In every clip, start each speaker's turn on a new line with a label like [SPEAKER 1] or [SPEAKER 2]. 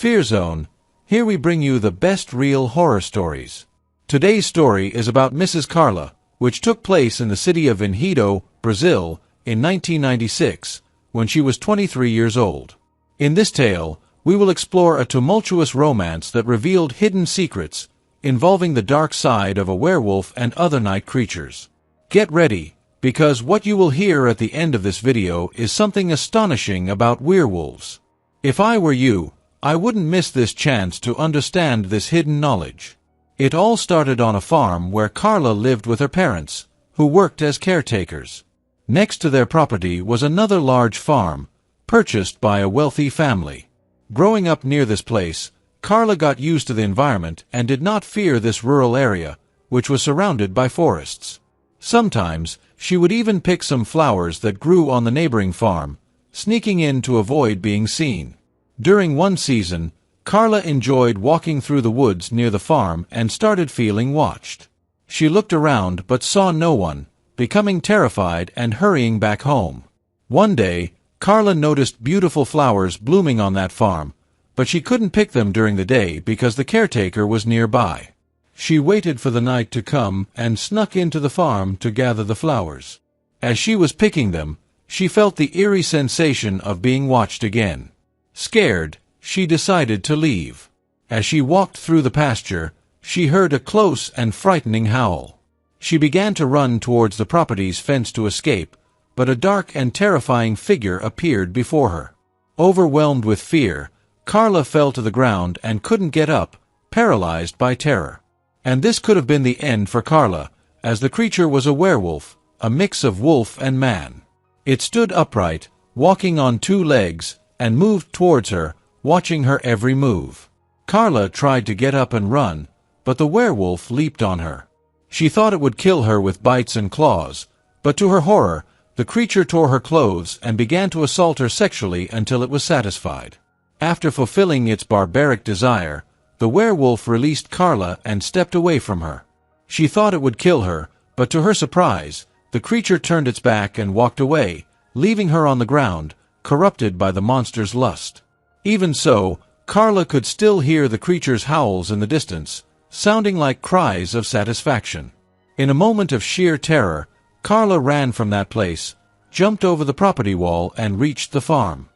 [SPEAKER 1] Fear Zone. Here we bring you the best real horror stories. Today's story is about Mrs. Carla, which took place in the city of Enredo, Brazil, in 1996, when she was 23 years old. In this tale, we will explore a tumultuous romance that revealed hidden secrets, involving the dark side of a werewolf and other night creatures. Get ready, because what you will hear at the end of this video is something astonishing about werewolves. If I were you, I wouldn't miss this chance to understand this hidden knowledge. It all started on a farm where Carla lived with her parents, who worked as caretakers. Next to their property was another large farm, purchased by a wealthy family. Growing up near this place, Carla got used to the environment and did not fear this rural area, which was surrounded by forests. Sometimes, she would even pick some flowers that grew on the neighboring farm, sneaking in to avoid being seen. During one season, Carla enjoyed walking through the woods near the farm and started feeling watched. She looked around but saw no one, becoming terrified and hurrying back home. One day, Carla noticed beautiful flowers blooming on that farm, but she couldn't pick them during the day because the caretaker was nearby. She waited for the night to come and snuck into the farm to gather the flowers. As she was picking them, she felt the eerie sensation of being watched again. Scared, she decided to leave. As she walked through the pasture, she heard a close and frightening howl. She began to run towards the property's fence to escape, but a dark and terrifying figure appeared before her. Overwhelmed with fear, Carla fell to the ground and couldn't get up, paralyzed by terror. And this could have been the end for Carla, as the creature was a werewolf, a mix of wolf and man. It stood upright, walking on two legs, and moved towards her, watching her every move. Carla tried to get up and run, but the werewolf leaped on her. She thought it would kill her with bites and claws, but to her horror, the creature tore her clothes and began to assault her sexually until it was satisfied. After fulfilling its barbaric desire, the werewolf released Carla and stepped away from her. She thought it would kill her, but to her surprise, the creature turned its back and walked away, leaving her on the ground, corrupted by the monster's lust. Even so, Carla could still hear the creature's howls in the distance, sounding like cries of satisfaction. In a moment of sheer terror, Carla ran from that place, jumped over the property wall and reached the farm.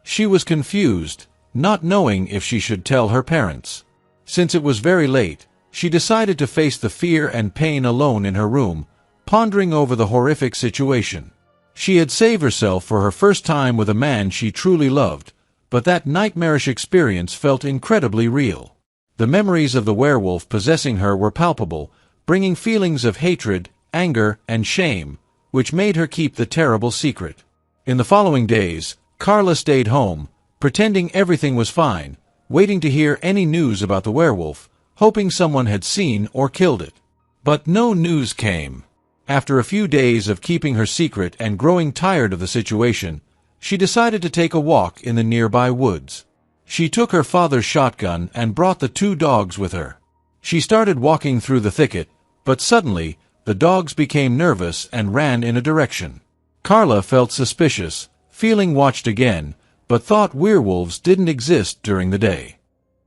[SPEAKER 1] She was confused, not knowing if she should tell her parents. Since it was very late, she decided to face the fear and pain alone in her room, pondering over the horrific situation. She had saved herself for her first time with a man she truly loved, but that nightmarish experience felt incredibly real. The memories of the werewolf possessing her were palpable, bringing feelings of hatred, anger, and shame, which made her keep the terrible secret. In the following days, Carla stayed home, pretending everything was fine, waiting to hear any news about the werewolf, hoping someone had seen or killed it. But no news came. After a few days of keeping her secret and growing tired of the situation, she decided to take a walk in the nearby woods. She took her father's shotgun and brought the two dogs with her. She started walking through the thicket, but suddenly, the dogs became nervous and ran in a direction. Carla felt suspicious, feeling watched again, but thought werewolves didn't exist during the day.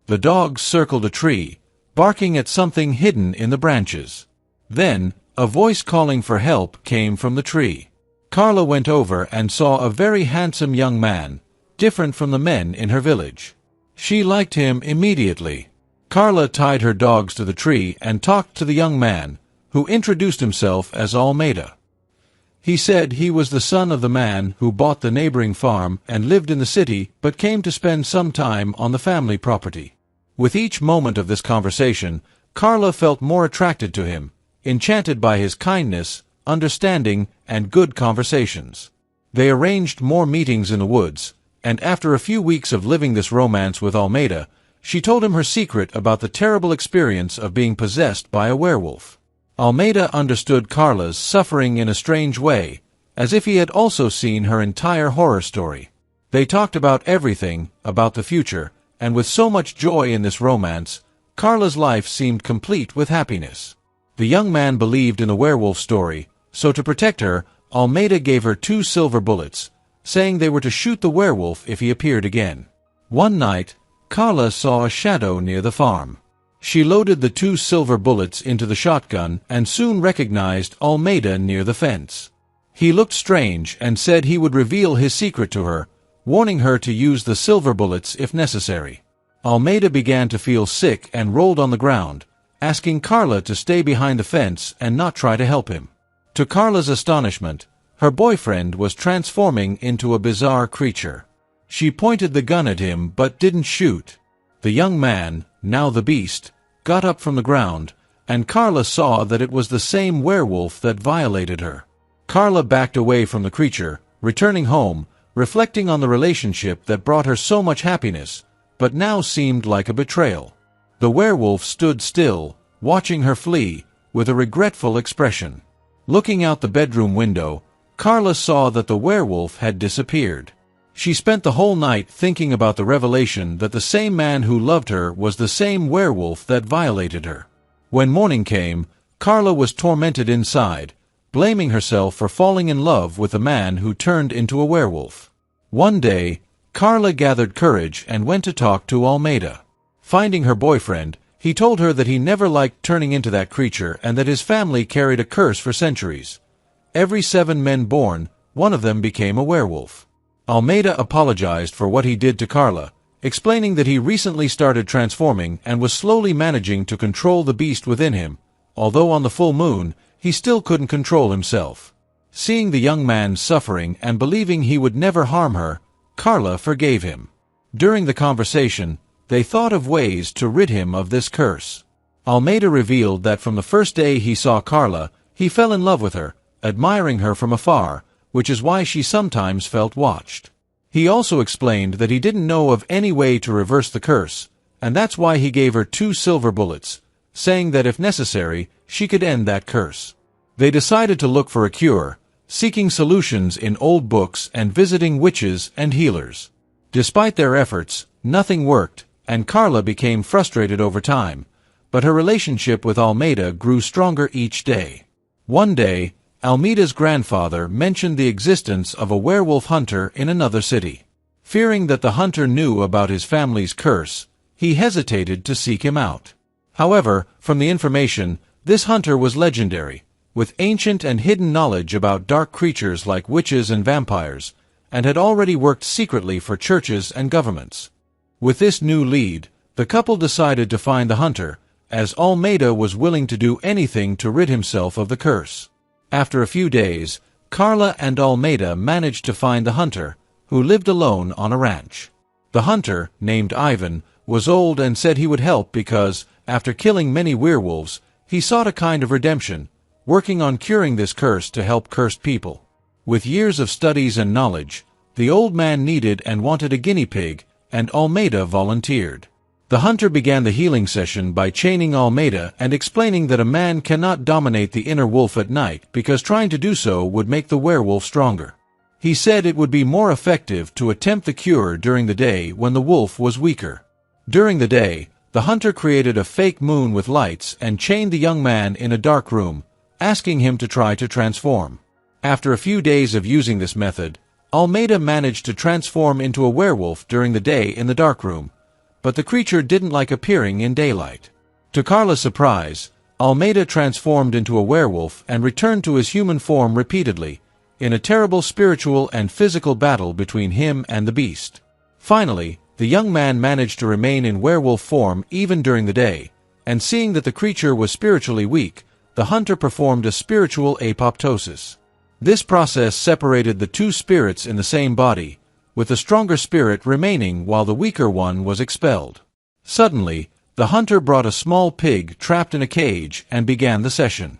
[SPEAKER 1] The dogs circled a tree, barking at something hidden in the branches. Then, a voice calling for help came from the tree. Carla went over and saw a very handsome young man, different from the men in her village. She liked him immediately. Carla tied her dogs to the tree and talked to the young man, who introduced himself as Almeida. He said he was the son of the man who bought the neighboring farm and lived in the city but came to spend some time on the family property. With each moment of this conversation, Carla felt more attracted to him, enchanted by his kindness, understanding, and good conversations. They arranged more meetings in the woods, and after a few weeks of living this romance with Almeida, she told him her secret about the terrible experience of being possessed by a werewolf. Almeida understood Carla's suffering in a strange way, as if he had also seen her entire horror story. They talked about everything, about the future, and with so much joy in this romance, Carla's life seemed complete with happiness. The young man believed in the werewolf story, so to protect her, Almeida gave her 2 silver bullets, saying they were to shoot the werewolf if he appeared again. One night, Carla saw a shadow near the farm. She loaded the 2 silver bullets into the shotgun and soon recognized Almeida near the fence. He looked strange and said he would reveal his secret to her, warning her to use the silver bullets if necessary. Almeida began to feel sick and rolled on the ground, asking Carla to stay behind the fence and not try to help him. To Carla's astonishment, her boyfriend was transforming into a bizarre creature. She pointed the gun at him but didn't shoot. The young man, now the beast, got up from the ground, and Carla saw that it was the same werewolf that violated her. Carla backed away from the creature, returning home, reflecting on the relationship that brought her so much happiness, but now seemed like a betrayal. The werewolf stood still, watching her flee, with a regretful expression. Looking out the bedroom window, Carla saw that the werewolf had disappeared. She spent the whole night thinking about the revelation that the same man who loved her was the same werewolf that violated her. When morning came, Carla was tormented inside, blaming herself for falling in love with a man who turned into a werewolf. One day, Carla gathered courage and went to talk to Almeida. Finding her boyfriend, he told her that he never liked turning into that creature and that his family carried a curse for centuries. Every 7 men born, one of them became a werewolf. Almeida apologized for what he did to Carla, explaining that he recently started transforming and was slowly managing to control the beast within him, although on the full moon, he still couldn't control himself. Seeing the young man suffering and believing he would never harm her, Carla forgave him. During the conversation, they thought of ways to rid him of this curse. Almeida revealed that from the first day he saw Carla, he fell in love with her, admiring her from afar, which is why she sometimes felt watched. He also explained that he didn't know of any way to reverse the curse, and that's why he gave her 2 silver bullets, saying that if necessary, she could end that curse. They decided to look for a cure, seeking solutions in old books and visiting witches and healers. Despite their efforts, nothing worked, and Carla became frustrated over time, but her relationship with Almeida grew stronger each day. One day, Almeida's grandfather mentioned the existence of a werewolf hunter in another city. Fearing that the hunter knew about his family's curse, he hesitated to seek him out. However, from the information, this hunter was legendary, with ancient and hidden knowledge about dark creatures like witches and vampires, and had already worked secretly for churches and governments. With this new lead, the couple decided to find the hunter, as Almeida was willing to do anything to rid himself of the curse. After a few days, Carla and Almeida managed to find the hunter, who lived alone on a ranch. The hunter, named Ivan, was old and said he would help because, after killing many werewolves, he sought a kind of redemption, working on curing this curse to help cursed people. With years of studies and knowledge, the old man needed and wanted a guinea pig, and Almeida volunteered. The hunter began the healing session by chaining Almeida and explaining that a man cannot dominate the inner wolf at night because trying to do so would make the werewolf stronger. He said it would be more effective to attempt the cure during the day when the wolf was weaker. During the day, the hunter created a fake moon with lights and chained the young man in a dark room, asking him to try to transform. After a few days of using this method, Almeida managed to transform into a werewolf during the day in the dark room, but the creature didn't like appearing in daylight. To Carla's surprise, Almeida transformed into a werewolf and returned to his human form repeatedly, in a terrible spiritual and physical battle between him and the beast. Finally, the young man managed to remain in werewolf form even during the day, and seeing that the creature was spiritually weak, the hunter performed a spiritual apoptosis. This process separated the 2 spirits in the same body, with the stronger spirit remaining while the weaker one was expelled. Suddenly, the hunter brought a small pig trapped in a cage and began the session.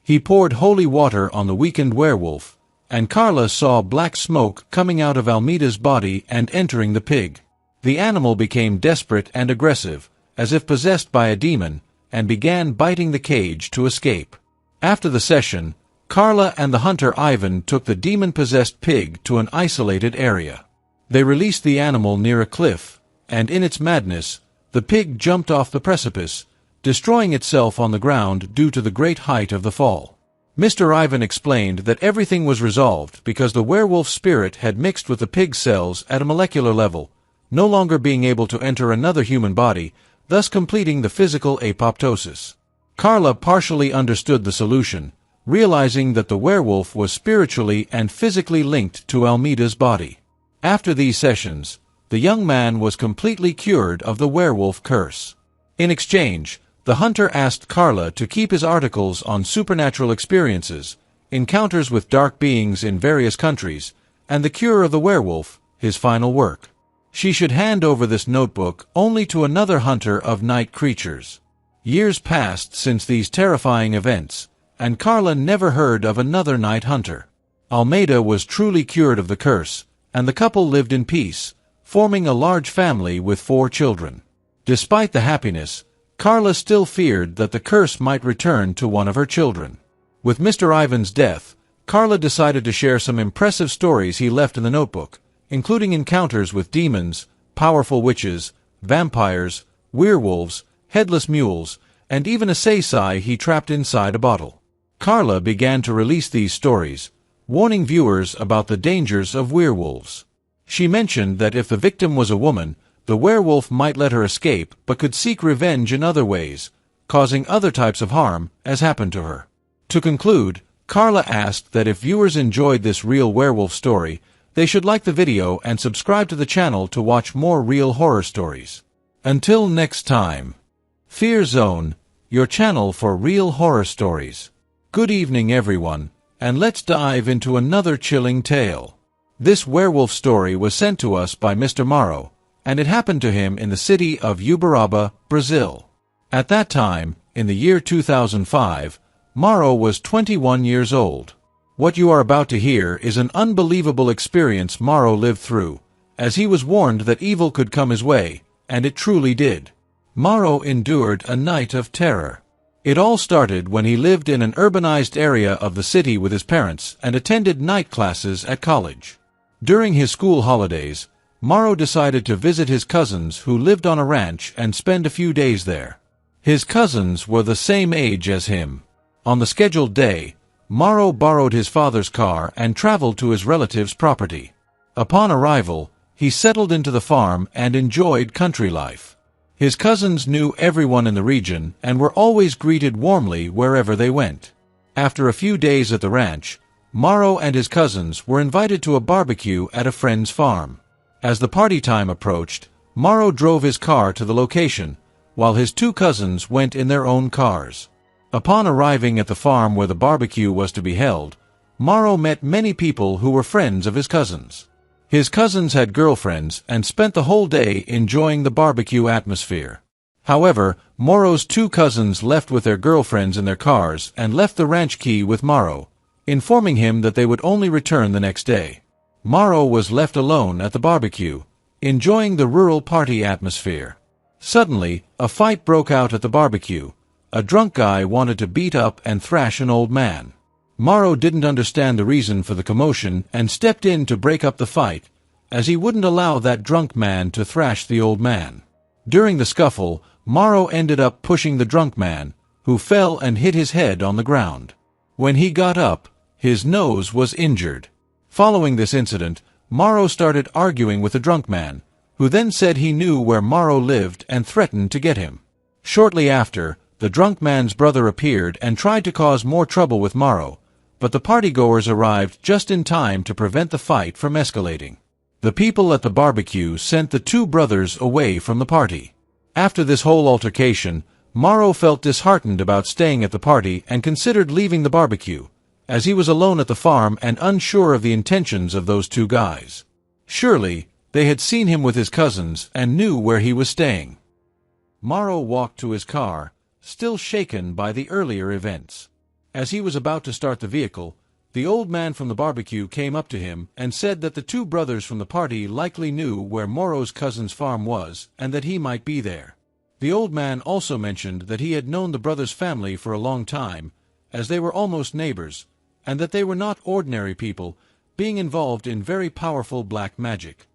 [SPEAKER 1] He poured holy water on the weakened werewolf, and Carla saw black smoke coming out of Almeida's body and entering the pig. The animal became desperate and aggressive, as if possessed by a demon, and began biting the cage to escape. After the session, Carla and the hunter Ivan took the demon-possessed pig to an isolated area. They released the animal near a cliff, and in its madness, the pig jumped off the precipice, destroying itself on the ground due to the great height of the fall. Mr. Ivan explained that everything was resolved because the werewolf spirit had mixed with the pig's cells at a molecular level, no longer being able to enter another human body, thus completing the physical apoptosis. Carla partially understood the solution, realizing that the werewolf was spiritually and physically linked to Almeida's body. After these sessions, the young man was completely cured of the werewolf curse. In exchange, the hunter asked Carla to keep his articles on supernatural experiences, encounters with dark beings in various countries, and the cure of the werewolf, his final work. She should hand over this notebook only to another hunter of night creatures. Years passed since these terrifying events, and Carla never heard of another night hunter. Almeida was truly cured of the curse, and the couple lived in peace, forming a large family with 4 children. Despite the happiness, Carla still feared that the curse might return to one of her children. With Mr. Ivan's death, Carla decided to share some impressive stories he left in the notebook, including encounters with demons, powerful witches, vampires, werewolves, headless mules, and even a seisai he trapped inside a bottle. Carla began to release these stories, warning viewers about the dangers of werewolves. She mentioned that if the victim was a woman, the werewolf might let her escape but could seek revenge in other ways, causing other types of harm, as happened to her. To conclude, Carla asked that if viewers enjoyed this real werewolf story, they should like the video and subscribe to the channel to watch more real horror stories. Until next time. Fear Zone, your channel for real horror stories. Good evening everyone, and let's dive into another chilling tale. This werewolf story was sent to us by Mr. Morrow, and it happened to him in the city of Uberaba, Brazil. At that time, in the year 2005, Morrow was 21 years old. What you are about to hear is an unbelievable experience Morrow lived through, as he was warned that evil could come his way, and it truly did. Morrow endured a night of terror. It all started when he lived in an urbanized area of the city with his parents and attended night classes at college. During his school holidays, Morrow decided to visit his cousins who lived on a ranch and spend a few days there. His cousins were the same age as him. On the scheduled day, Morrow borrowed his father's car and traveled to his relative's property. Upon arrival, he settled into the farm and enjoyed country life. His cousins knew everyone in the region and were always greeted warmly wherever they went. After a few days at the ranch, Morrow and his cousins were invited to a barbecue at a friend's farm. As the party time approached, Morrow drove his car to the location, while his 2 cousins went in their own cars. Upon arriving at the farm where the barbecue was to be held, Morrow met many people who were friends of his cousins. His cousins had girlfriends and spent the whole day enjoying the barbecue atmosphere. However, Morrow's 2 cousins left with their girlfriends in their cars and left the ranch key with Morrow, informing him that they would only return the next day. Morrow was left alone at the barbecue, enjoying the rural party atmosphere. Suddenly, a fight broke out at the barbecue. A drunk guy wanted to beat up and thrash an old man. Morrow didn't understand the reason for the commotion and stepped in to break up the fight, as he wouldn't allow that drunk man to thrash the old man. During the scuffle, Morrow ended up pushing the drunk man, who fell and hit his head on the ground. When he got up, his nose was injured. Following this incident, Morrow started arguing with the drunk man, who then said he knew where Morrow lived and threatened to get him. Shortly after, the drunk man's brother appeared and tried to cause more trouble with Morrow, but the partygoers arrived just in time to prevent the fight from escalating. The people at the barbecue sent the 2 brothers away from the party. After this whole altercation, Morrow felt disheartened about staying at the party and considered leaving the barbecue, as he was alone at the farm and unsure of the intentions of those 2 guys. Surely, they had seen him with his cousins and knew where he was staying. Morrow walked to his car, still shaken by the earlier events. As he was about to start the vehicle, the old man from the barbecue came up to him and said that the 2 brothers from the party likely knew where Morrow's cousin's farm was and that he might be there. The old man also mentioned that he had known the brothers' family for a long time, as they were almost neighbors, and that they were not ordinary people, being involved in very powerful black magic.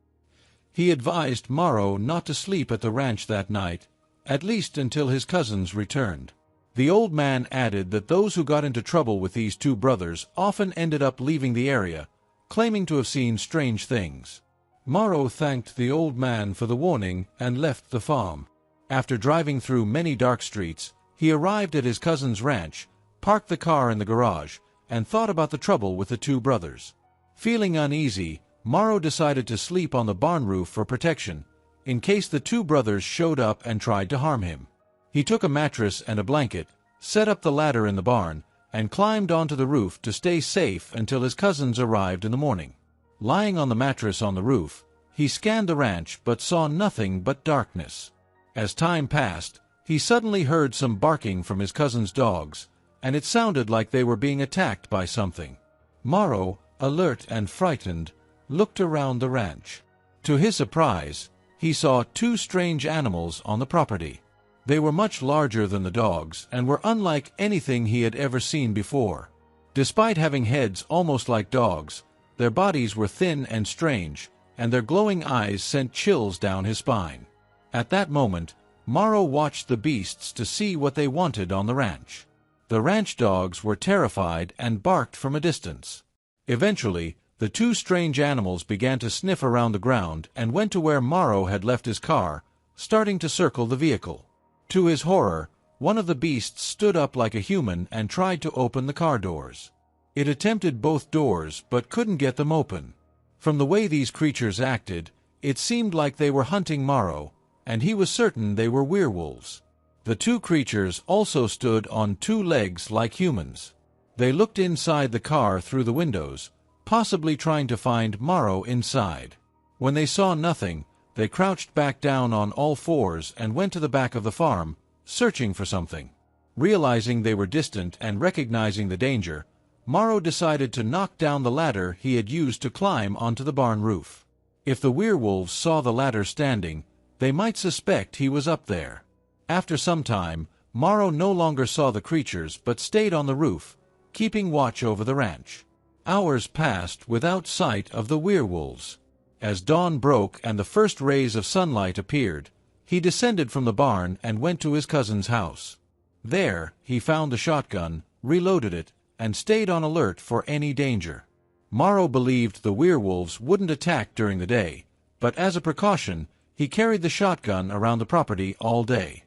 [SPEAKER 1] He advised Morrow not to sleep at the ranch that night, at least until his cousins returned. The old man added that those who got into trouble with these 2 brothers often ended up leaving the area, claiming to have seen strange things. Morrow thanked the old man for the warning and left the farm. After driving through many dark streets, he arrived at his cousin's ranch, parked the car in the garage, and thought about the trouble with the two brothers. Feeling uneasy, Morrow decided to sleep on the barn roof for protection, in case the two brothers showed up and tried to harm him. He took a mattress and a blanket, set up the ladder in the barn, and climbed onto the roof to stay safe until his cousins arrived in the morning. Lying on the mattress on the roof, he scanned the ranch but saw nothing but darkness. As time passed, he suddenly heard some barking from his cousin's dogs, and it sounded like they were being attacked by something. Morrow, alert and frightened, looked around the ranch. To his surprise, he saw two strange animals on the property. They were much larger than the dogs and were unlike anything he had ever seen before. Despite having heads almost like dogs, their bodies were thin and strange, and their glowing eyes sent chills down his spine. At that moment, Morrow watched the beasts to see what they wanted on the ranch. The ranch dogs were terrified and barked from a distance. Eventually, the two strange animals began to sniff around the ground and went to where Morrow had left his car, starting to circle the vehicle. To his horror, one of the beasts stood up like a human and tried to open the car doors. It attempted both doors but couldn't get them open. From the way these creatures acted, it seemed like they were hunting Morrow, and he was certain they were werewolves. The two creatures also stood on two legs like humans. They looked inside the car through the windows, possibly trying to find Morrow inside. When they saw nothing, they crouched back down on all fours and went to the back of the farm, searching for something. Realizing they were distant and recognizing the danger, Morrow decided to knock down the ladder he had used to climb onto the barn roof. If the werewolves saw the ladder standing, they might suspect he was up there. After some time, Morrow no longer saw the creatures but stayed on the roof, keeping watch over the ranch. Hours passed without sight of the werewolves. As dawn broke and the first rays of sunlight appeared, he descended from the barn and went to his cousin's house. There, he found the shotgun, reloaded it, and stayed on alert for any danger. Morrow believed the werewolves wouldn't attack during the day, but as a precaution, he carried the shotgun around the property all day.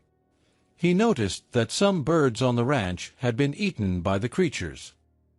[SPEAKER 1] He noticed that some birds on the ranch had been eaten by the creatures.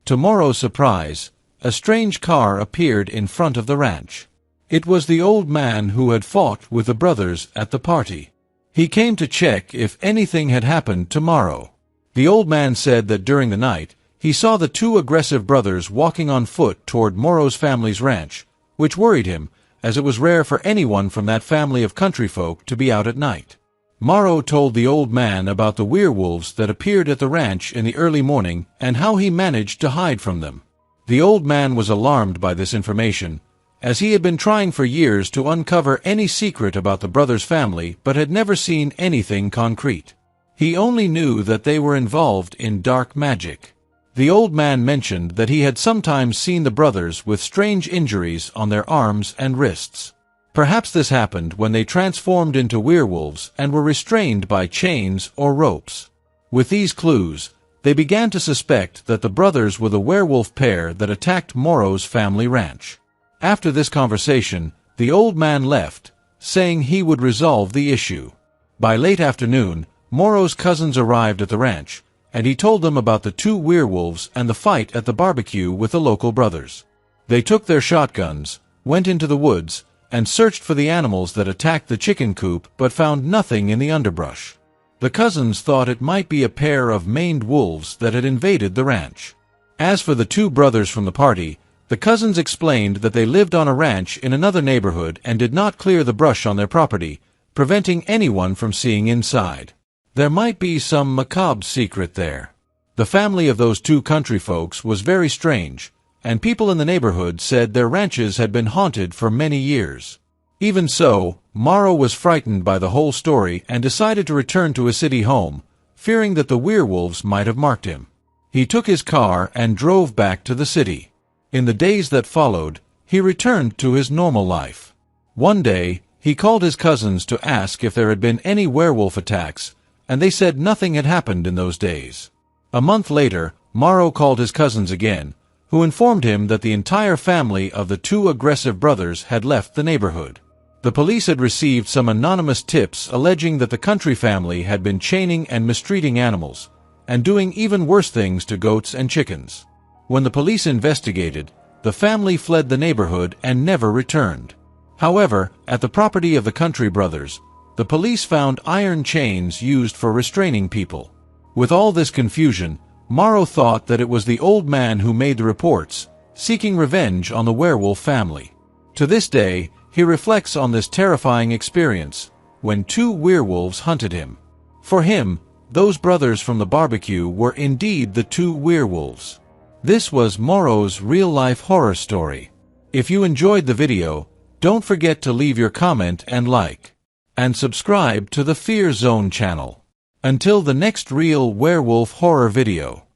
[SPEAKER 1] To Morrow's surprise, a strange car appeared in front of the ranch. It was the old man who had fought with the brothers at the party. He came to check if anything had happened to Morrow. The old man said that during the night, he saw the two aggressive brothers walking on foot toward Morrow's family's ranch, which worried him, as it was rare for anyone from that family of country folk to be out at night. Morrow told the old man about the werewolves that appeared at the ranch in the early morning and how he managed to hide from them. The old man was alarmed by this information, as he had been trying for years to uncover any secret about the brothers' family but had never seen anything concrete. He only knew that they were involved in dark magic. The old man mentioned that he had sometimes seen the brothers with strange injuries on their arms and wrists. Perhaps this happened when they transformed into werewolves and were restrained by chains or ropes. With these clues, they began to suspect that the brothers were the werewolf pair that attacked Morrow's family ranch. After this conversation, the old man left, saying he would resolve the issue. By late afternoon, Morrow's cousins arrived at the ranch, and he told them about the two werewolves and the fight at the barbecue with the local brothers. They took their shotguns, went into the woods, and searched for the animals that attacked the chicken coop but found nothing in the underbrush. The cousins thought it might be a pair of maned wolves that had invaded the ranch. As for the two brothers from the party, the cousins explained that they lived on a ranch in another neighborhood and did not clear the brush on their property, preventing anyone from seeing inside. There might be some macabre secret there. The family of those two country folks was very strange, and people in the neighborhood said their ranches had been haunted for many years. Even so, Morrow was frightened by the whole story and decided to return to his city home, fearing that the werewolves might have marked him. He took his car and drove back to the city. In the days that followed, he returned to his normal life. One day, he called his cousins to ask if there had been any werewolf attacks, and they said nothing had happened in those days. A month later, Morrow called his cousins again, who informed him that the entire family of the two aggressive brothers had left the neighborhood. The police had received some anonymous tips alleging that the country family had been chaining and mistreating animals, and doing even worse things to goats and chickens. When the police investigated, the family fled the neighborhood and never returned. However, at the property of the country brothers, the police found iron chains used for restraining people. With all this confusion, Morrow thought that it was the old man who made the reports, seeking revenge on the werewolf family. To this day, he reflects on this terrifying experience, when two werewolves hunted him. For him, those brothers from the barbecue were indeed the two werewolves. This was Morrow's real-life horror story. If you enjoyed the video, don't forget to leave your comment and like. And subscribe to the Fear Zone channel. Until the next real werewolf horror video.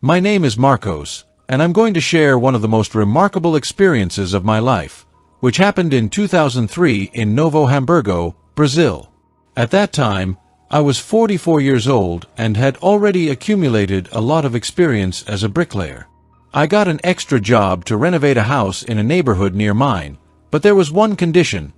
[SPEAKER 1] My name is Marcos, and I'm going to share one of the most remarkable experiences of my life, which happened in 2003 in Novo Hamburgo, Brazil. At that time, I was 44 years old and had already accumulated a lot of experience as a bricklayer. I got an extra job to renovate a house in a neighborhood near mine, but there was one condition: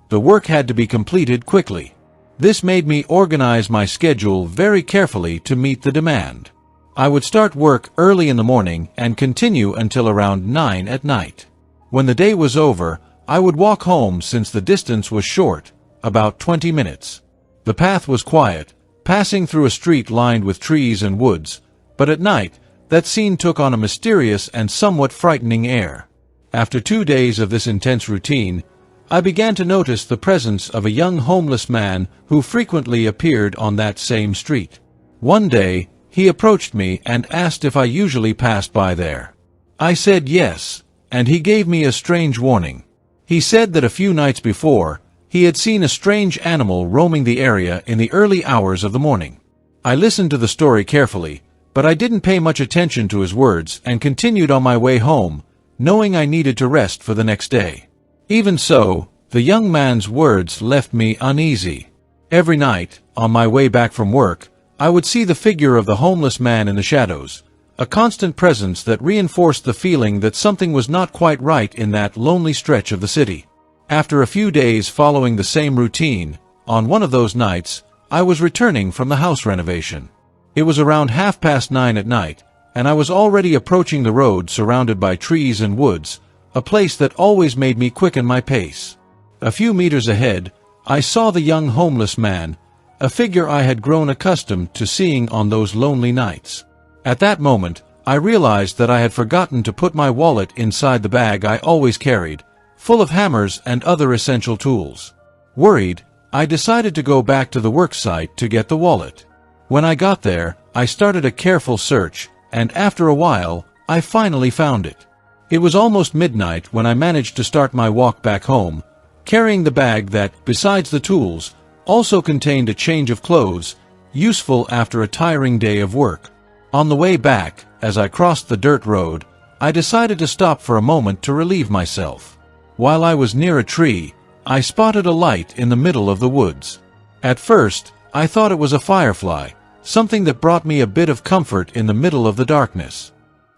[SPEAKER 1] the work had to be completed quickly. This made me organize my schedule very carefully to meet the demand. I would start work early in the morning and continue until around 9 at night. When the day was over, I would walk home since the distance was short, about 20 minutes. The path was quiet, passing through a street lined with trees and woods, but at night, that scene took on a mysterious and somewhat frightening air. After 2 days of this intense routine, I began to notice the presence of a young homeless man who frequently appeared on that same street. One day, he approached me and asked if I usually passed by there. I said yes, and he gave me a strange warning. He said that a few nights before, he had seen a strange animal roaming the area in the early hours of the morning. I listened to the story carefully, but I didn't pay much attention to his words and continued on my way home, knowing I needed to rest for the next day. Even so, the young man's words left me uneasy. Every night, on my way back from work, I would see the figure of the homeless man in the shadows, a constant presence that reinforced the feeling that something was not quite right in that lonely stretch of the city. After a few days following the same routine, on one of those nights, I was returning from the house renovation. It was around 9:30 at night, and I was already approaching the road surrounded by trees and woods, a place that always made me quicken my pace. A few meters ahead, I saw the young homeless man, a figure I had grown accustomed to seeing on those lonely nights. At that moment, I realized that I had forgotten to put my wallet inside the bag I always carried, full of hammers and other essential tools. Worried, I decided to go back to the work site to get the wallet. When I got there, I started a careful search, and after a while, I finally found it. It was almost midnight when I managed to start my walk back home, carrying the bag that, besides the tools, also contained a change of clothes, useful after a tiring day of work. On the way back, as I crossed the dirt road, I decided to stop for a moment to relieve myself. While I was near a tree, I spotted a light in the middle of the woods. At first, I thought it was a firefly, something that brought me a bit of comfort in the middle of the darkness.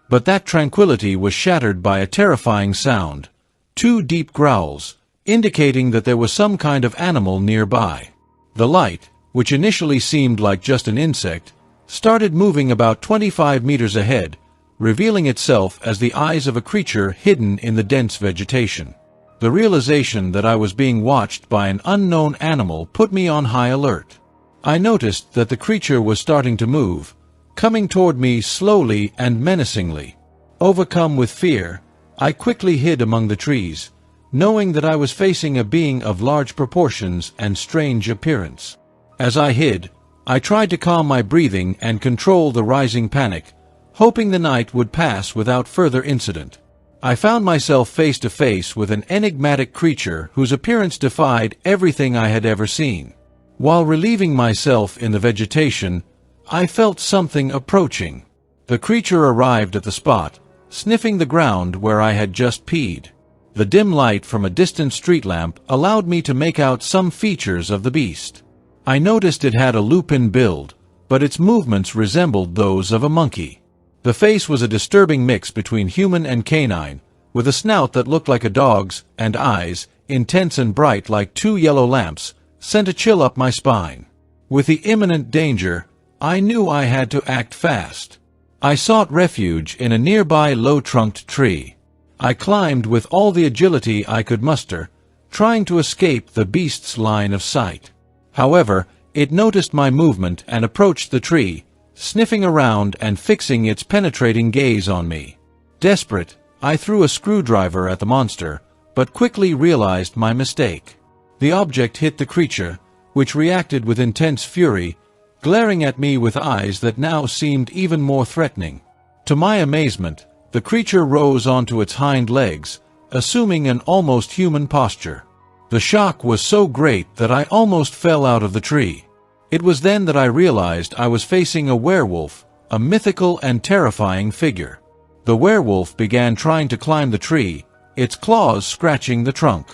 [SPEAKER 1] But that tranquility was shattered by a terrifying sound, 2 deep growls, indicating that there was some kind of animal nearby. The light, which initially seemed like just an insect, started moving about 25 meters ahead, revealing itself as the eyes of a creature hidden in the dense vegetation. The realization that I was being watched by an unknown animal put me on high alert. I noticed that the creature was starting to move, coming toward me slowly and menacingly. Overcome with fear, I quickly hid among the trees, knowing that I was facing a being of large proportions and strange appearance. As I hid, I tried to calm my breathing and control the rising panic, hoping the night would pass without further incident. I found myself face to face with an enigmatic creature whose appearance defied everything I had ever seen. While relieving myself in the vegetation, I felt something approaching. The creature arrived at the spot, sniffing the ground where I had just peed. The dim light from a distant street lamp allowed me to make out some features of the beast. I noticed it had a lupin build, but its movements resembled those of a monkey. The face was a disturbing mix between human and canine, with a snout that looked like a dog's, and eyes, intense and bright like two yellow lamps, sent a chill up my spine. With the imminent danger, I knew I had to act fast. I sought refuge in a nearby low-trunked tree. I climbed with all the agility I could muster, trying to escape the beast's line of sight. However, it noticed my movement and approached the tree, sniffing around and fixing its penetrating gaze on me. Desperate, I threw a screwdriver at the monster, but quickly realized my mistake. The object hit the creature, which reacted with intense fury, glaring at me with eyes that now seemed even more threatening. To my amazement, the creature rose onto its hind legs, assuming an almost human posture. The shock was so great that I almost fell out of the tree. It was then that I realized I was facing a werewolf, a mythical and terrifying figure. The werewolf began trying to climb the tree, its claws scratching the trunk.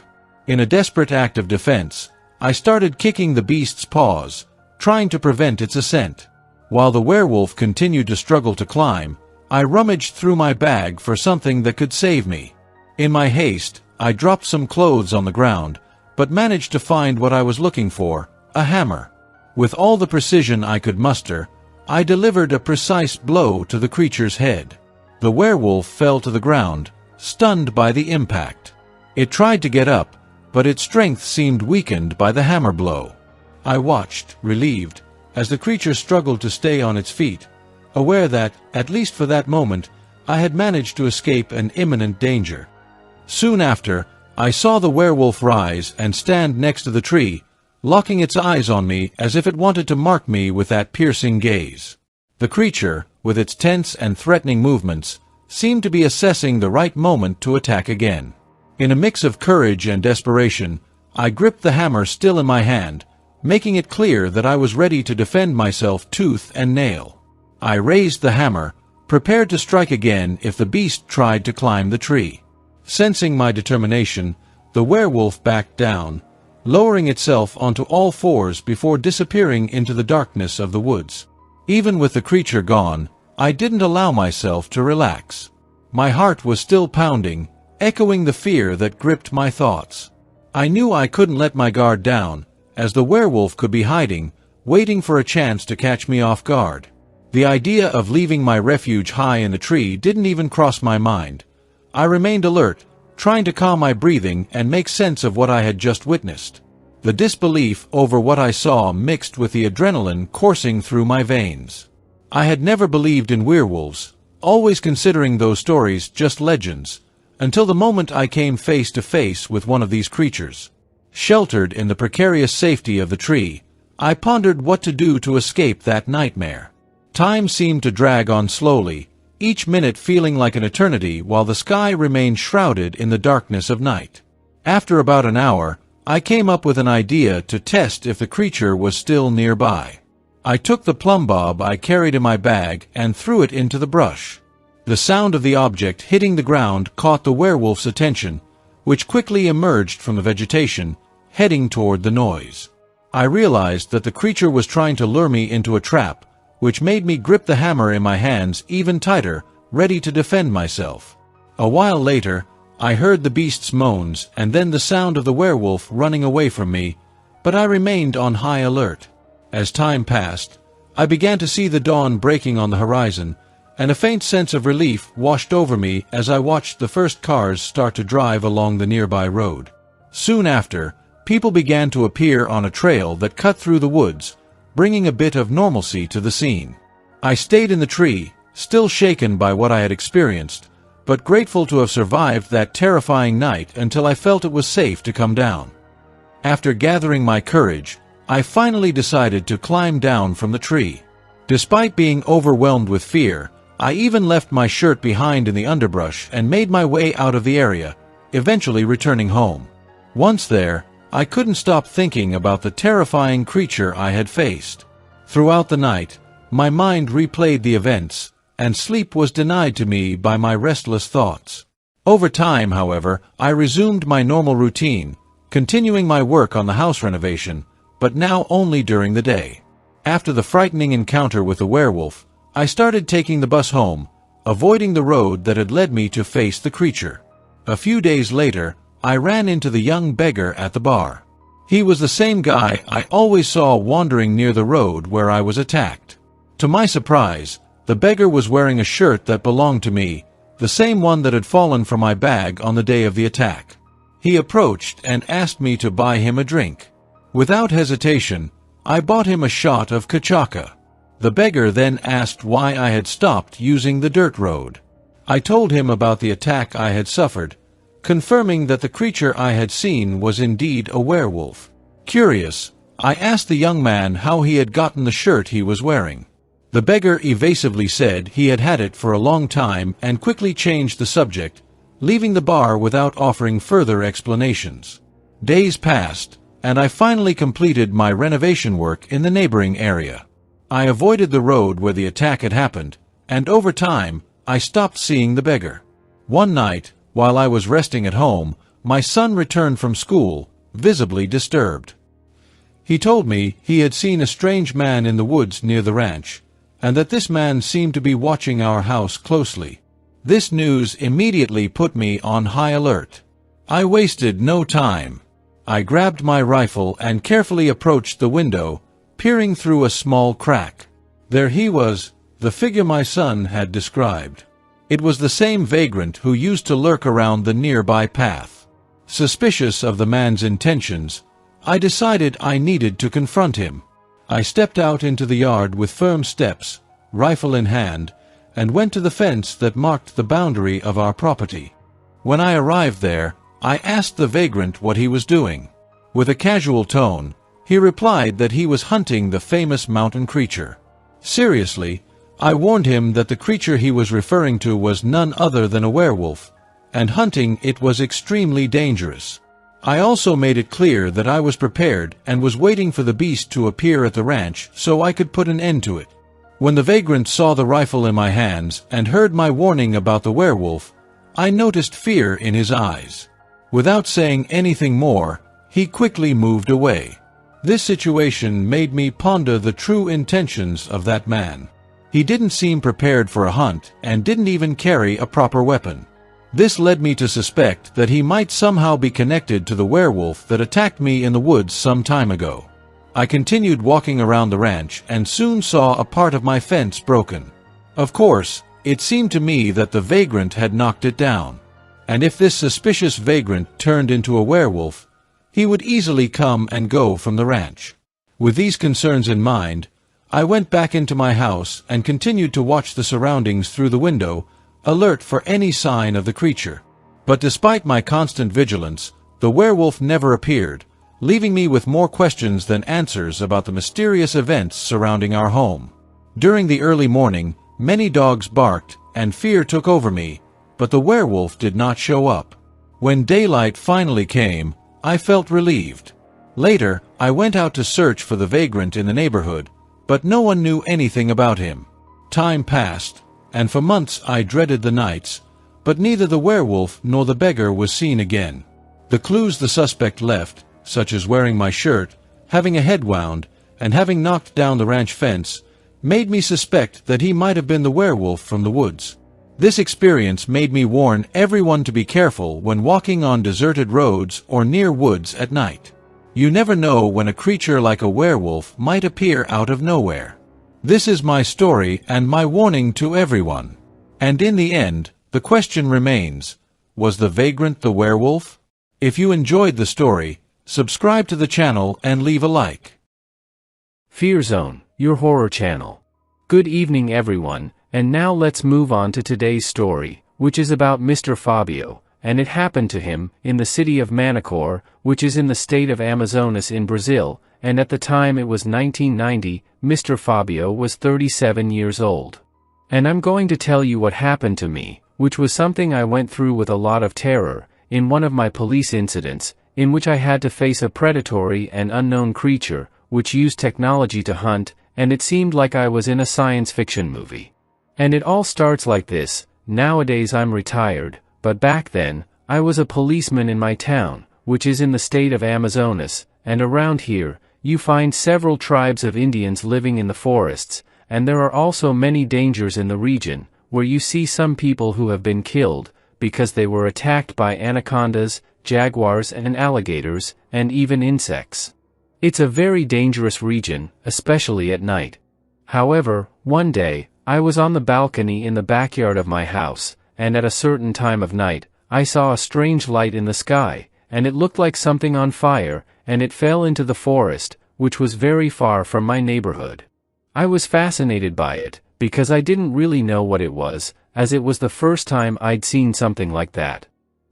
[SPEAKER 1] In a desperate act of defense, I started kicking the beast's paws, trying to prevent its ascent. While the werewolf continued to struggle to climb, I rummaged through my bag for something that could save me. In my haste, I dropped some clothes on the ground, but managed to find what I was looking for, a hammer. With all the precision I could muster, I delivered a precise blow to the creature's head. The werewolf fell to the ground, stunned by the impact. It tried to get up, but its strength seemed weakened by the hammer blow. I watched, relieved, as the creature struggled to stay on its feet, aware that, at least for that moment, I had managed to escape an imminent danger. Soon after, I saw the werewolf rise and stand next to the tree, locking its eyes on me as if it wanted to mark me with that piercing gaze. The creature, with its tense and threatening movements, seemed to be assessing the right moment to attack again. In a mix of courage and desperation, I gripped the hammer still in my hand, making it clear that I was ready to defend myself tooth and nail. I raised the hammer, prepared to strike again if the beast tried to climb the tree. Sensing my determination, the werewolf backed down, lowering itself onto all fours before disappearing into the darkness of the woods. Even with the creature gone, I didn't allow myself to relax. My heart was still pounding, echoing the fear that gripped my thoughts. I knew I couldn't let my guard down, as the werewolf could be hiding, waiting for a chance to catch me off guard. The idea of leaving my refuge high in the tree didn't even cross my mind. I remained alert, trying to calm my breathing and make sense of what I had just witnessed. The disbelief over what I saw mixed with the adrenaline coursing through my veins. I had never believed in werewolves, always considering those stories just legends, until the moment I came face to face with one of these creatures. Sheltered in the precarious safety of the tree, I pondered what to do to escape that nightmare. Time seemed to drag on slowly, each minute feeling like an eternity while the sky remained shrouded in the darkness of night. After about an hour, I came up with an idea to test if the creature was still nearby. I took the plumb bob I carried in my bag and threw it into the brush. The sound of the object hitting the ground caught the werewolf's attention, which quickly emerged from the vegetation, heading toward the noise. I realized that the creature was trying to lure me into a trap, which made me grip the hammer in my hands even tighter, ready to defend myself. A while later, I heard the beast's moans and then the sound of the werewolf running away from me, but I remained on high alert. As time passed, I began to see the dawn breaking on the horizon, and a faint sense of relief washed over me as I watched the first cars start to drive along the nearby road. Soon after, people began to appear on a trail that cut through the woods, bringing a bit of normalcy to the scene. I stayed in the tree, still shaken by what I had experienced, but grateful to have survived that terrifying night until I felt it was safe to come down. After gathering my courage, I finally decided to climb down from the tree. Despite being overwhelmed with fear, I even left my shirt behind in the underbrush and made my way out of the area, eventually returning home. Once there, I couldn't stop thinking about the terrifying creature I had faced. Throughout the night, my mind replayed the events, and sleep was denied to me by my restless thoughts. Over time, however, I resumed my normal routine, continuing my work on the house renovation, but now only during the day. After the frightening encounter with the werewolf, I started taking the bus home, avoiding the road that had led me to face the creature. A few days later, I ran into the young beggar at the bar. He was the same guy I always saw wandering near the road where I was attacked. To my surprise, the beggar was wearing a shirt that belonged to me, the same one that had fallen from my bag on the day of the attack. He approached and asked me to buy him a drink. Without hesitation, I bought him a shot of kachaka. The beggar then asked why I had stopped using the dirt road. I told him about the attack I had suffered, confirming that the creature I had seen was indeed a werewolf. Curious, I asked the young man how he had gotten the shirt he was wearing. The beggar evasively said he had had it for a long time and quickly changed the subject, leaving the bar without offering further explanations. Days passed, and I finally completed my renovation work in the neighboring area. I avoided the road where the attack had happened, and over time, I stopped seeing the beggar. One night, while I was resting at home, my son returned from school, visibly disturbed. He told me he had seen a strange man in the woods near the ranch, and that this man seemed to be watching our house closely. This news immediately put me on high alert. I wasted no time. I grabbed my rifle and carefully approached the window, peering through a small crack. There he was, the figure my son had described. It was the same vagrant who used to lurk around the nearby path. Suspicious of the man's intentions, I decided I needed to confront him. I stepped out into the yard with firm steps, rifle in hand, and went to the fence that marked the boundary of our property. When I arrived there, I asked the vagrant what he was doing. With a casual tone, he replied that he was hunting the famous mountain creature. Seriously, I warned him that the creature he was referring to was none other than a werewolf, and hunting it was extremely dangerous. I also made it clear that I was prepared and was waiting for the beast to appear at the ranch so I could put an end to it. When the vagrant saw the rifle in my hands and heard my warning about the werewolf, I noticed fear in his eyes. Without saying anything more, he quickly moved away. This situation made me ponder the true intentions of that man. He didn't seem prepared for a hunt and didn't even carry a proper weapon. This led me to suspect that he might somehow be connected to the werewolf that attacked me in the woods some time ago. I continued walking around the ranch and soon saw a part of my fence broken. Of course, it seemed to me that the vagrant had knocked it down. And if this suspicious vagrant turned into a werewolf, he would easily come and go from the ranch. With these concerns in mind, I went back into my house and continued to watch the surroundings through the window, alert for any sign of the creature. But despite my constant vigilance, the werewolf never appeared, leaving me with more questions than answers about the mysterious events surrounding our home. During the early morning, many dogs barked and fear took over me, but the werewolf did not show up. When daylight finally came, I felt relieved. Later, I went out to search for the vagrant in the neighborhood, but no one knew anything about him. Time passed, and for months I dreaded the nights, but neither the werewolf nor the beggar was seen again. The clues the suspect left, such as wearing my shirt, having a head wound, and having knocked down the ranch fence, made me suspect that he might have been the werewolf from the woods. This experience made me warn everyone to be careful when walking on deserted roads or near woods at night. You never know when a creature like a werewolf might appear out of nowhere. This is my story and my warning to everyone. And in the end, the question remains, was the vagrant the werewolf? If you enjoyed the story, subscribe to the channel and leave a like.
[SPEAKER 2] Fear Zone, your horror channel. Good evening everyone, and now let's move on to today's story, which is about Mr. Fabio, and it happened to him in the city of Manacor, which is in the state of Amazonas in Brazil, and at the time it was 1990, Mr. Fabio was 37 years old. And I'm going to tell you what happened to me, which was something I went through with a lot of terror, in one of my police incidents, in which I had to face a predatory and unknown creature, which used technology to hunt, and it seemed like I was in a science fiction movie. And it all starts like this. Nowadays I'm retired, but back then, I was a policeman in my town, which is in the state of Amazonas, and around here, you find several tribes of Indians living in the forests, and there are also many dangers in the region, where you see some people who have been killed because they were attacked by anacondas, jaguars and alligators, and even insects. It's a very dangerous region, especially at night. However, one day, I was on the balcony in the backyard of my house, and at a certain time of night, I saw a strange light in the sky, and it looked like something on fire, and it fell into the forest, which was very far from my neighborhood. I was fascinated by it, because I didn't really know what it was, as it was the first time I'd seen something like that.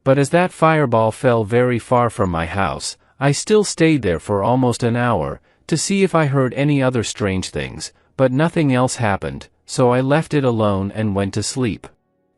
[SPEAKER 2] But as that fireball fell very far from my house, I still stayed there for almost an hour, to see if I heard any other strange things, but nothing else happened, so I left it alone and went to sleep.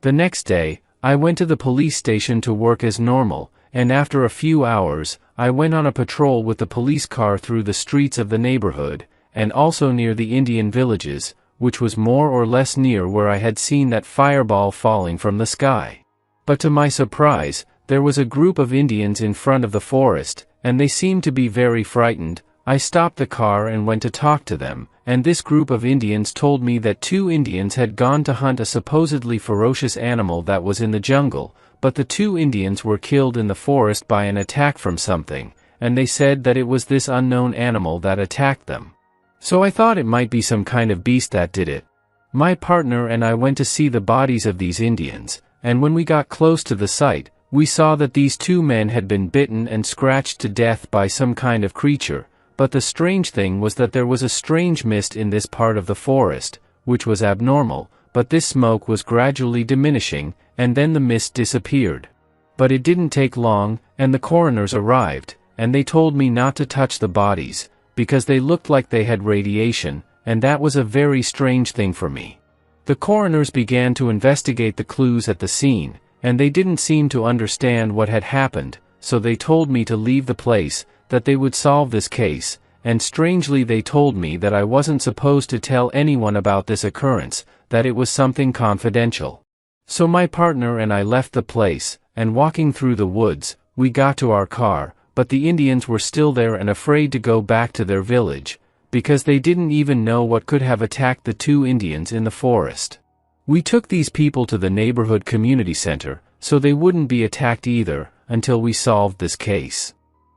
[SPEAKER 2] The next day, I went to the police station to work as normal, and after a few hours, I went on a patrol with the police car through the streets of the neighborhood, and also near the Indian villages, which was more or less near where I had seen that fireball falling from the sky. But to my surprise, there was a group of Indians in front of the forest, and they seemed to be very frightened. I stopped the car and went to talk to them, and this group of Indians told me that 2 Indians had gone to hunt a supposedly ferocious animal that was in the jungle, but the 2 Indians were killed in the forest by an attack from something, and they said that it was this unknown animal that attacked them. So I thought it might be some kind of beast that did it. My partner and I went to see the bodies of these Indians, and when we got close to the site, we saw that these 2 men had been bitten and scratched to death by some kind of creature, but the strange thing was that there was a strange mist in this part of the forest, which was abnormal, but this smoke was gradually diminishing, and then the mist disappeared. But it didn't take long, and the coroners arrived, and they told me not to touch the bodies, because they looked like they had radiation, and that was a very strange thing for me. The coroners began to investigate the clues at the scene, and they didn't seem to understand what had happened, so they told me to leave the place, that they would solve this case, and strangely they told me that I wasn't supposed to tell anyone about this occurrence, that it was something confidential. So my partner and I left the place, and walking through the woods, we got to our car, but the Indians were still there and afraid to go back to their village, because they didn't even know what could have attacked the 2 Indians in the forest. We took these people to the neighborhood community center, so they wouldn't be attacked either, until we solved this case.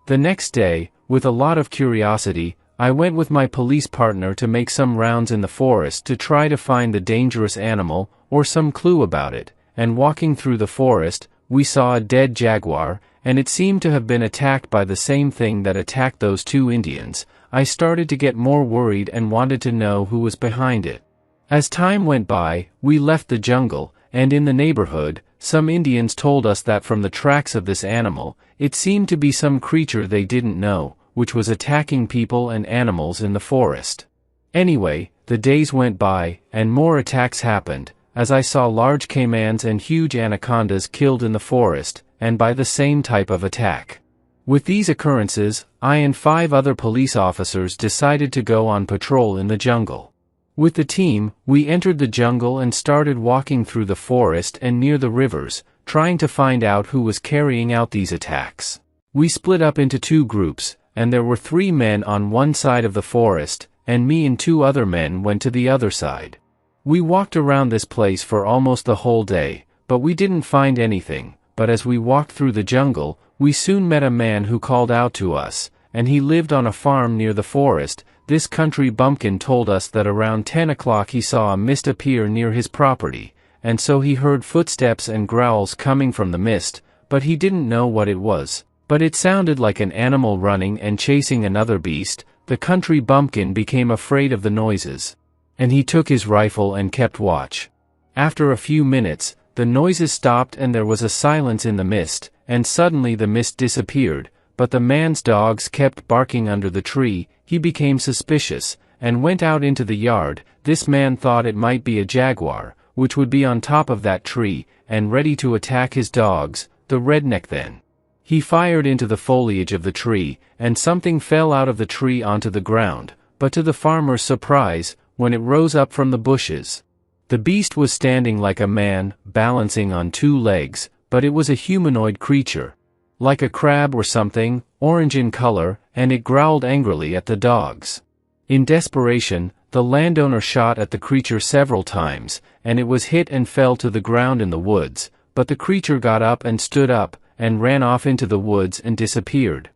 [SPEAKER 2] The next day, with a lot of curiosity, I went with my police partner to make some rounds in the forest to try to find the dangerous animal, or some clue about it, and walking through the forest, we saw a dead jaguar, and it seemed to have been attacked by the same thing that attacked those 2 Indians. I started to get more worried and wanted to know who was behind it. As time went by, we left the jungle, and in the neighborhood, some Indians told us that from the tracks of this animal, it seemed to be some creature they didn't know, which was attacking people and animals in the forest. Anyway, the days went by, and more attacks happened, as I saw large caimans and huge anacondas killed in the forest, and by the same type of attack. With these occurrences, I and 5 other police officers decided to go on patrol in the jungle. With the team, we entered the jungle and started walking through the forest and near the rivers, trying to find out who was carrying out these attacks. We split up into 2 groups, and there were 3 men on one side of the forest, and me and 2 other men went to the other side. We walked around this place for almost the whole day, but we didn't find anything, but as we walked through the jungle, we soon met a man who called out to us, and he lived on a farm near the forest. This country bumpkin told us that around 10 o'clock he saw a mist appear near his property, and so he heard footsteps and growls coming from the mist, but he didn't know what it was. But it sounded like an animal running and chasing another beast. The country bumpkin became afraid of the noises, and he took his rifle and kept watch. After a few minutes, the noises stopped and there was a silence in the mist, and suddenly the mist disappeared, but the man's dogs kept barking under the tree. He became suspicious, and went out into the yard. This man thought it might be a jaguar, which would be on top of that tree, and ready to attack his dogs, the redneck then. He fired into the foliage of the tree, and something fell out of the tree onto the ground, but to the farmer's surprise, when it rose up from the bushes, the beast was standing like a man, balancing on 2 legs, but it was a humanoid creature, like a crab or something, orange in color, and it growled angrily at the dogs. In desperation, The landowner shot at the creature several times, and it was hit and fell to the ground in the woods, but the creature got up and stood up, and ran off into the woods and disappeared.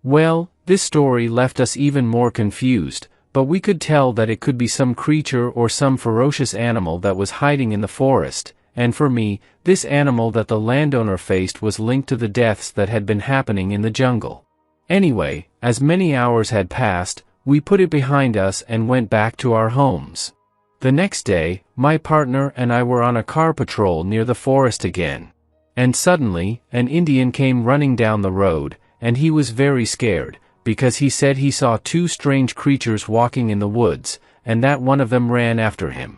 [SPEAKER 2] Well, this story left us even more confused, but we could tell that it could be some creature or some ferocious animal that was hiding in the forest, and for me, this animal that the landowner faced was linked to the deaths that had been happening in the jungle. Anyway, as many hours had passed, we put it behind us and went back to our homes. The next day, my partner and I were on a car patrol near the forest again. And suddenly, an Indian came running down the road, and he was very scared, because he said he saw two strange creatures walking in the woods, and that one of them ran after him.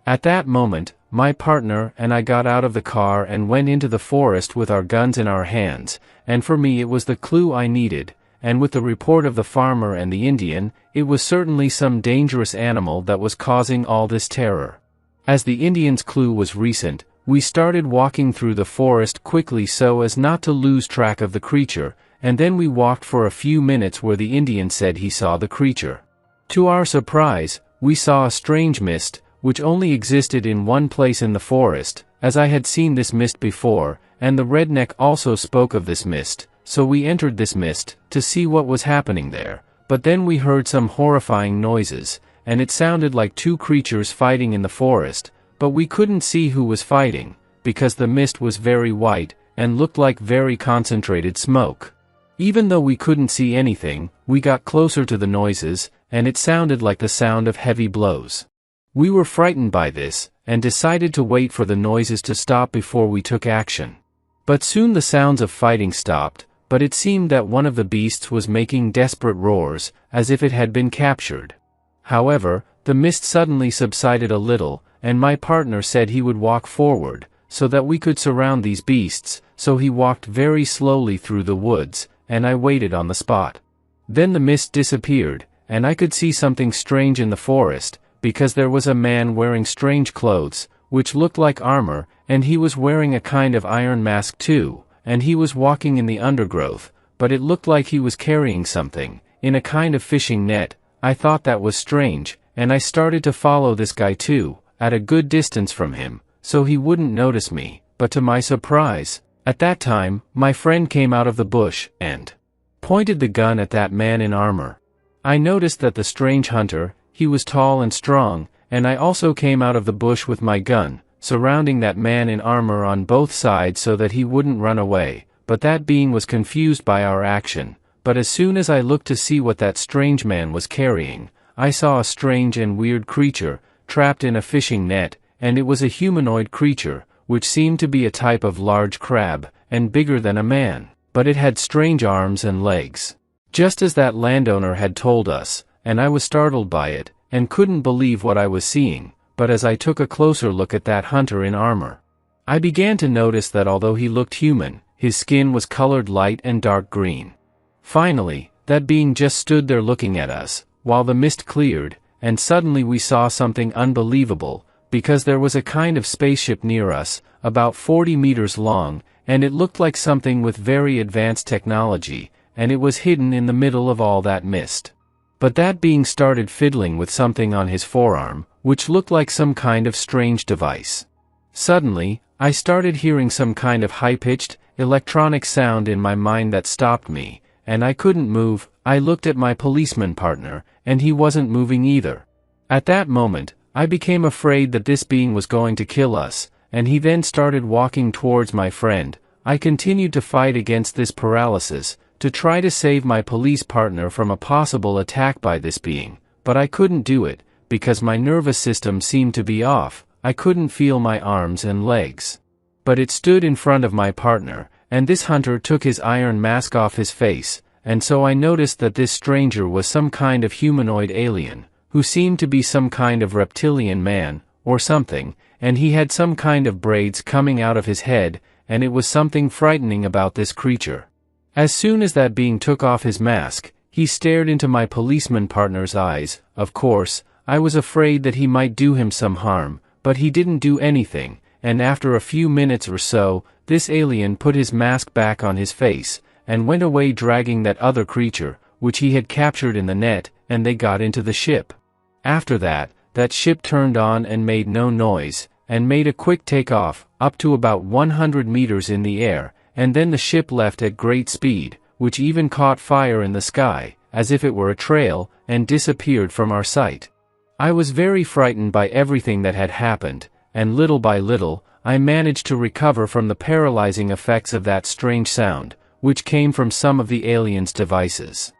[SPEAKER 2] At that moment, my partner and I got out of the car and went into the forest with our guns in our hands, and for me it was the clue I needed, and with the report of the farmer and the Indian, it was certainly some dangerous animal that was causing all this terror. As the Indian's clue was recent, we started walking through the forest quickly so as not to lose track of the creature, and then we walked for a few minutes where the Indian said he saw the creature. To our surprise, we saw a strange mist, which only existed in one place in the forest, as I had seen this mist before, and the redneck also spoke of this mist, so we entered this mist, to see what was happening there, but then we heard some horrifying noises, and it sounded like two creatures fighting in the forest, but we couldn't see who was fighting, because the mist was very white, and looked like very concentrated smoke. Even though we couldn't see anything, we got closer to the noises, and it sounded like the sound of heavy blows. We were frightened by this, and decided to wait for the noises to stop before we took action. But soon the sounds of fighting stopped, but it seemed that one of the beasts was making desperate roars, as if it had been captured. However, the mist suddenly subsided a little, and my partner said he would walk forward, so that we could surround these beasts, so he walked very slowly through the woods, and I waited on the spot. Then the mist disappeared, and I could see something strange in the forest, because there was a man wearing strange clothes, which looked like armor, and he was wearing a kind of iron mask too, and he was walking in the undergrowth, but it looked like he was carrying something, in a kind of fishing net. I thought that was strange, and I started to follow this guy too, at a good distance from him, so he wouldn't notice me, but to my surprise, at that time, my friend came out of the bush, and pointed the gun at that man in armor. I noticed that the strange hunter, he was tall and strong, and I also came out of the bush with my gun, surrounding that man in armor on both sides so that he wouldn't run away, but that being was confused by our action. But as soon as I looked to see what that strange man was carrying, I saw a strange and weird creature, trapped in a fishing net, and it was a humanoid creature, which seemed to be a type of large crab, and bigger than a man, but it had strange arms and legs. Just as that landowner had told us, and I was startled by it, and couldn't believe what I was seeing, but as I took a closer look at that hunter in armor, I began to notice that although he looked human, his skin was colored light and dark green. Finally, that being just stood there looking at us, while the mist cleared, and suddenly we saw something unbelievable, because there was a kind of spaceship near us, about 40 meters long, and it looked like something with very advanced technology, and it was hidden in the middle of all that mist. But that being started fiddling with something on his forearm, which looked like some kind of strange device. Suddenly, I started hearing some kind of high-pitched, electronic sound in my mind that stopped me, and I couldn't move. I looked at my policeman partner, and he wasn't moving either. At that moment, I became afraid that this being was going to kill us, and he then started walking towards my friend. I continued to fight against this paralysis, to try to save my police partner from a possible attack by this being, but I couldn't do it, because my nervous system seemed to be off. I couldn't feel my arms and legs. But it stood in front of my partner, and this hunter took his iron mask off his face, and so I noticed that this stranger was some kind of humanoid alien, who seemed to be some kind of reptilian man, or something, and he had some kind of braids coming out of his head, and it was something frightening about this creature. As soon as that being took off his mask, he stared into my policeman partner's eyes. Of course, I was afraid that he might do him some harm, but he didn't do anything, and after a few minutes or so, this alien put his mask back on his face, and went away dragging that other creature, which he had captured in the net, and they got into the ship. After that, that ship turned on and made no noise, and made a quick takeoff, up to about 100 meters in the air, and then the ship left at great speed, which even caught fire in the sky, as if it were a trail, and disappeared from our sight. I was very frightened by everything that had happened, and little by little, I managed to recover from the paralyzing effects of that strange sound, which came from some of the aliens' devices.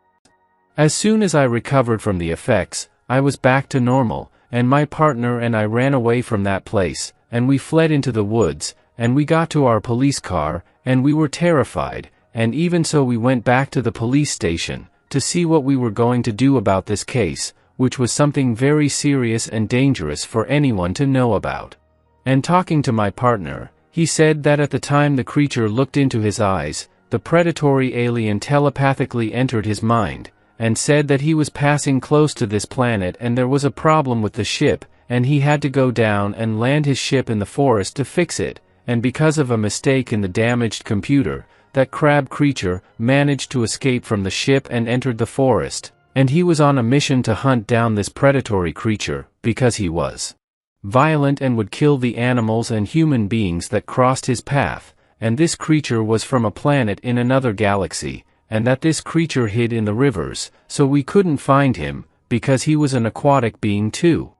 [SPEAKER 2] As soon as I recovered from the effects, I was back to normal, and my partner and I ran away from that place, and we fled into the woods, and we got to our police car, and we were terrified, and even so we went back to the police station, to see what we were going to do about this case, which was something very serious and dangerous for anyone to know about. And talking to my partner, he said that at the time the creature looked into his eyes, the predatory alien telepathically entered his mind, and said that he was passing close to this planet and there was a problem with the ship, and he had to go down and land his ship in the forest to fix it, and because of a mistake in the damaged computer, that crab creature managed to escape from the ship and entered the forest, and he was on a mission to hunt down this predatory creature, because he was violent and would kill the animals and human beings that crossed his path, and this creature was from a planet in another galaxy, and that this creature hid in the rivers, so we couldn't find him, because he was an aquatic being too.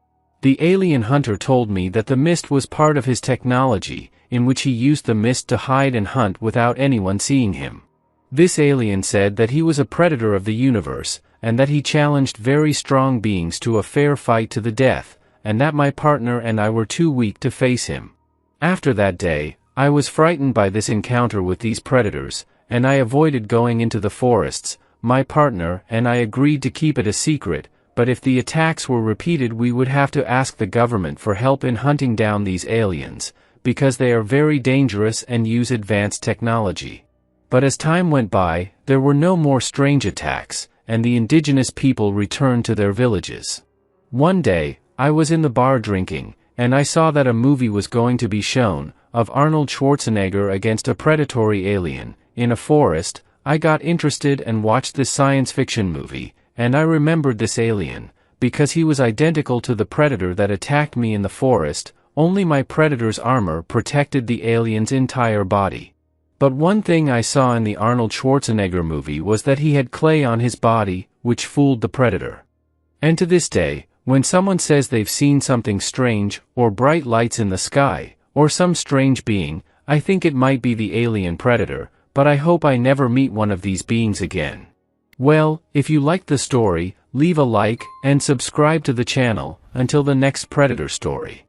[SPEAKER 2] The alien hunter told me that the mist was part of his technology, in which he used the mist to hide and hunt without anyone seeing him. This alien said that he was a predator of the universe, and that he challenged very strong beings to a fair fight to the death, and that my partner and I were too weak to face him. After that day, I was frightened by this encounter with these predators, and I avoided going into the forests. My partner and I agreed to keep it a secret, but if the attacks were repeated we would have to ask the government for help in hunting down these aliens, because they are very dangerous and use advanced technology. But as time went by, there were no more strange attacks, and the indigenous people returned to their villages. One day, I was in the bar drinking, and I saw that a movie was going to be shown, of Arnold Schwarzenegger against a predatory alien, in a forest. I got interested and watched this science fiction movie, and I remembered this alien, because he was identical to the predator that attacked me in the forest, only my predator's armor protected the alien's entire body. But one thing I saw in the Arnold Schwarzenegger movie was that he had clay on his body, which fooled the predator. And to this day, when someone says they've seen something strange, or bright lights in the sky, or some strange being, I think it might be the alien predator, but I hope I never meet one of these beings again. Well, if you liked the story, leave a like, and subscribe to the channel, until the next predator story.